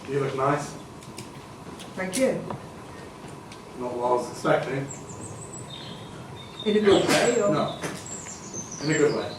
You look nice. Thank you. Not what I was expecting. In a good way, or? No. In a good way.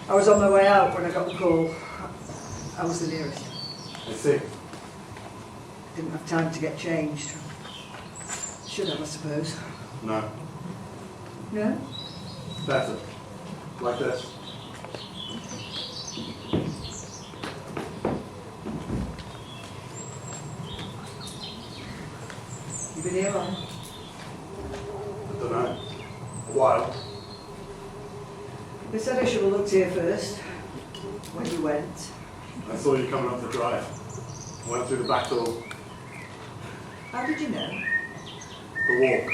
I was on my way out when I got the call. I was the nearest. I see. Didn't have time to get changed. Should have, I suppose. No. No? Better. Like this. You been here long? I don't know. A while. They said I should have looked here first. When you went. I saw you coming up the drive. I went through the back door. How did you know? The walk.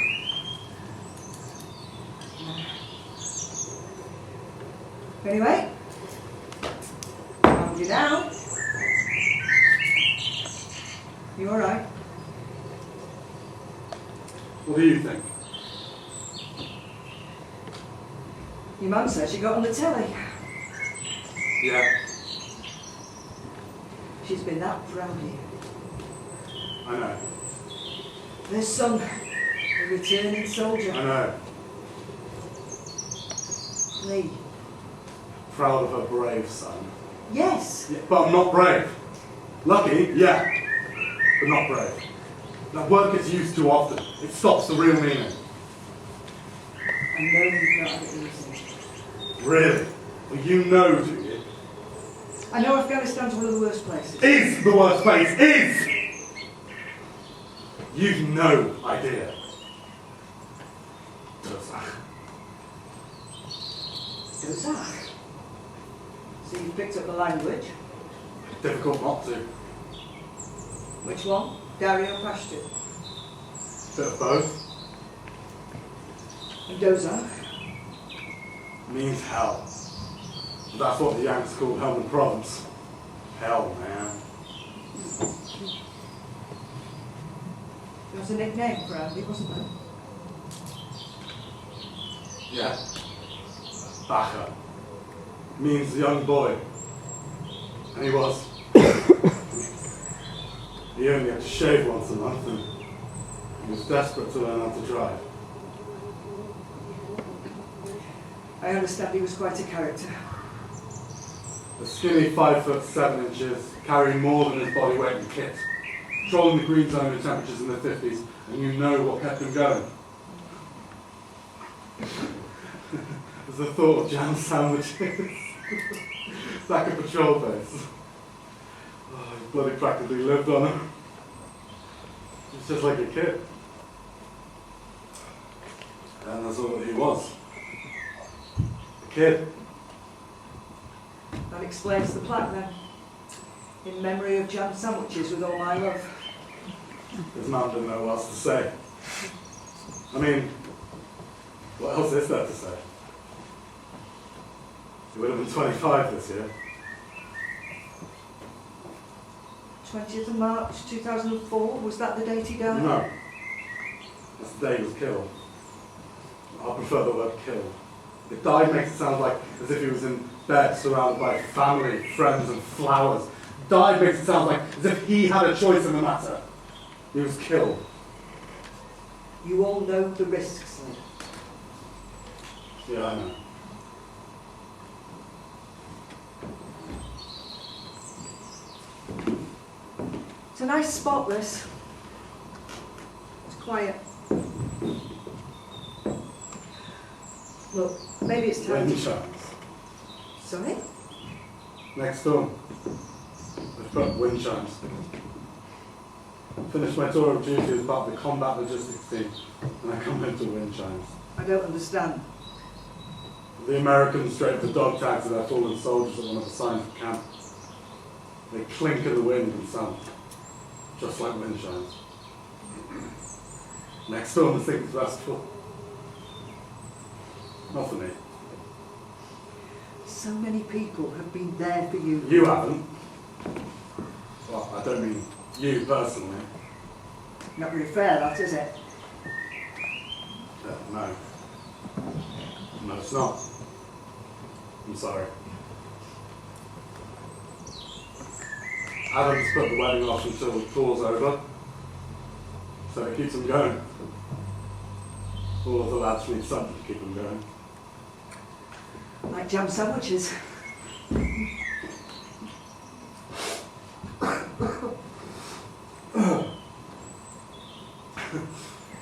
Anyway, found you now. You alright? What do you think? Your mum says you got on the telly. Yeah, She's been that proud of you. I know. Their son, a returning soldier. I know. Lee. Proud of her brave son. Yes. Yeah, but I'm not brave. Lucky, yeah, but not brave. That word gets used too often. It stops the real meaning. I know you've not had it easy. Really? Well, you know, do you? I know Afghanistan's one of the worst places. Is the worst place. Is! You've no idea. Dozach. So you've picked up the language. Difficult not to. Which one? Dari or Pashto? Bit of both. And Dozach? Means hell. That's what the Yanks call Helmand Province. Hell, man. There was a nickname for Andy, wasn't there? Yeah. Bacha. Means young boy. And he was. He only had to shave once a month and he was desperate to learn how to drive. I understand he was quite a character. A skinny 5'7", carrying more than his body weight in kit. Controlling the green zone with temperatures in the 50s, and you know what kept him going. There's the thought of jam sandwiches. Back at patrol base. Oh, he bloody practically lived on them. He was just like a kid. And that's all that he was. A kid. That explains the plaque then. In memory of jam sandwiches with all my love. His mum didn't know what else to say. I mean, what else is there to say? He would have been 25 this year. 20th of March 2004, was that the date he died? No. That's the day he was killed. I prefer the word killed. It died makes it sound like as if he was in bed surrounded by family, friends and flowers. Died makes it sound like as if he had a choice in the matter. He was killed. You all know the risks, Lee. Yeah, I know. It's a nice spot, this. It's quiet. Look, maybe it's time Wind to... chimes. Sorry? Next door. They've put up wind chimes. Finished my tour of duty as part of the combat logistics team, and I come into wind chimes. I don't understand. The Americans draped the dog tags of their fallen soldiers at one of the signs of camp. They clink in the wind and sound, just like wind chimes. Next door, the thing's restful. Not for me. So many people have been there for you. You haven't. Well, I don't mean you personally. Not very fair, that, is it? No. No, it's not. I'm sorry. Adam's put the wedding off until the tour's over, so it keeps them going. All of the lads need something to keep them going. Like jam sandwiches.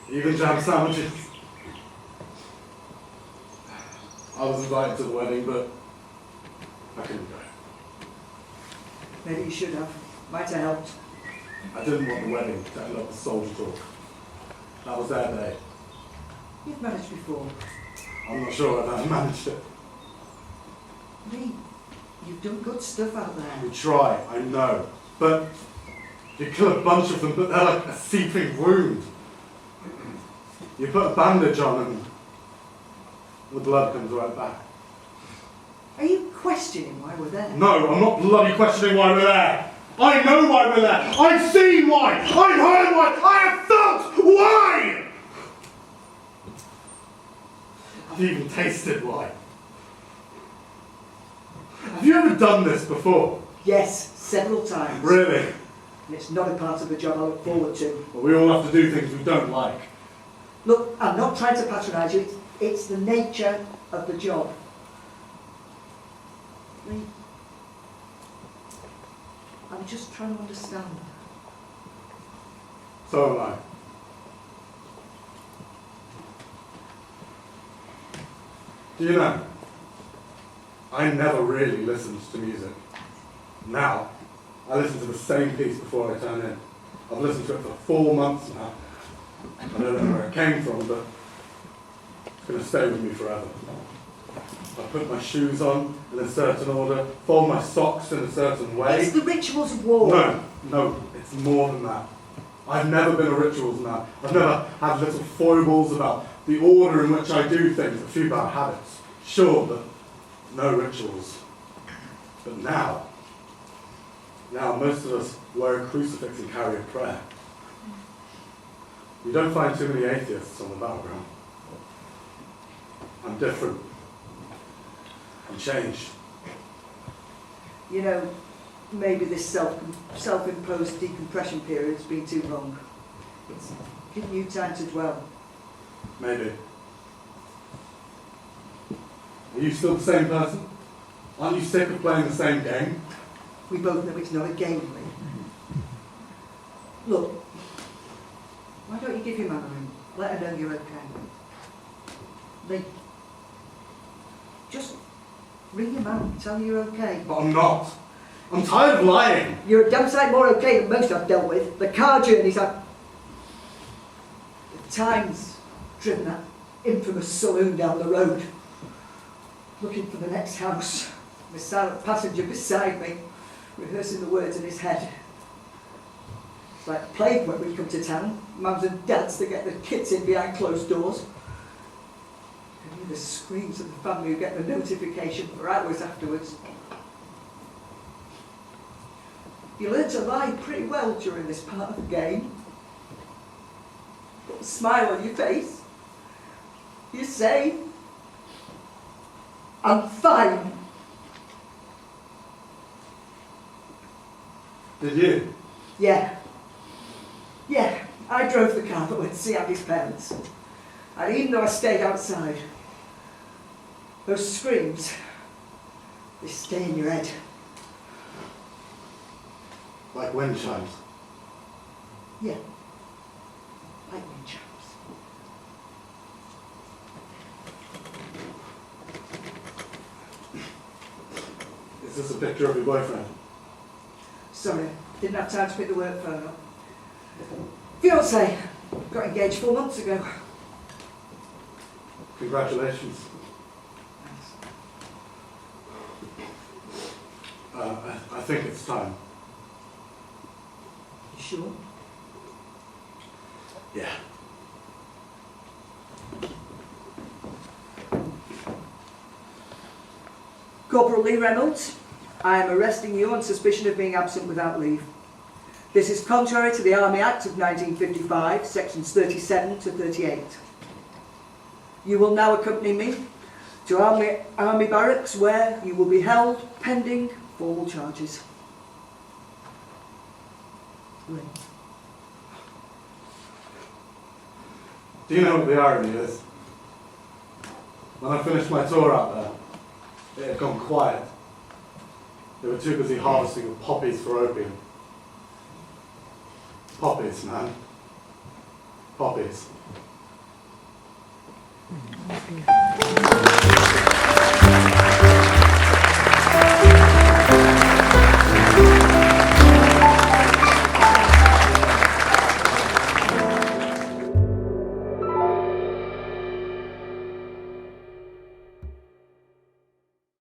Even jam sandwiches. I was invited to the wedding, but I couldn't go. Maybe you should have. Might have helped. I didn't want the wedding to end up with soldier talk. That was their day. You've managed before. I'm not sure I've ever managed it. Lee, you've done good stuff out there. We try, I know. But you kill a bunch of them, but they're like a seeping wound. You put a bandage on and the blood comes right back. Are you questioning why we're there? No, I'm not bloody questioning why we're there. I know why we're there. I've seen why. I've heard why. I have felt why. I've even tasted why. Have you ever done this before? Yes, several times. Really? And it's not a part of the job I look forward to. Well, we all have to do things we don't like. Look, I'm not trying to patronise you. It's the nature of the job. Lee, I'm just trying to understand. So am I. Do you know, I never really listened to music. Now, I listen to the same piece before I turn in. I've listened to it for 4 months now. I don't know where it came from, but it's going to stay with me forever. I put my shoes on in a certain order, fold my socks in a certain way. It's the rituals of war. No, it's more than that. I've never been a rituals man. I've never had little foibles about the order in which I do things, a few bad habits. Sure, but no rituals. But now most of us wear a crucifix and carry a prayer. You don't find too many atheists on the battleground. I'm different. I'm changed. You know, maybe this self-imposed decompression period's been too long. It's given you time to dwell. Maybe. Are you still the same person? Aren't you sick of playing the same game? We both know it's not a game, Lee. Look, why don't you give your mother a ring? Let her know you're okay. Lee, just ring your mum and tell her you're okay. But I'm not. I'm tired of lying. You're a damn sight more okay than most I've dealt with. The car journeys I've... The times driven that infamous saloon down the road, looking for the next house. The silent passenger beside me, rehearsing the words in his head. It's like plague when we come to town. Mums and dads to get the kids in behind closed doors. And hear the screams of the family who get the notification for hours afterwards. You learn to lie pretty well during this part of the game. Put a smile on your face. You say, I'm fine. Did you? Yeah, I drove the car that went to see Abby's parents. And even though I stayed outside, those screams, they stay in your head. Like wind chimes. Yeah, like wind chimes. Is this a picture of your boyfriend? Sorry, didn't have time to pick the work phone up. Fiancé, got engaged 4 months ago. Congratulations. Thanks. I think it's time. You sure? Yeah. Corporal Lee Reynolds, I am arresting you on suspicion of being absent without leave. This is contrary to the Army Act of 1955, sections 37 to 38. You will now accompany me to Army Barracks where you will be held pending formal charges. Ring. Do you know what the irony is? When I finished my tour out there, it had gone quiet. They were too busy harvesting the poppies for opium. Poppies, man. Poppies.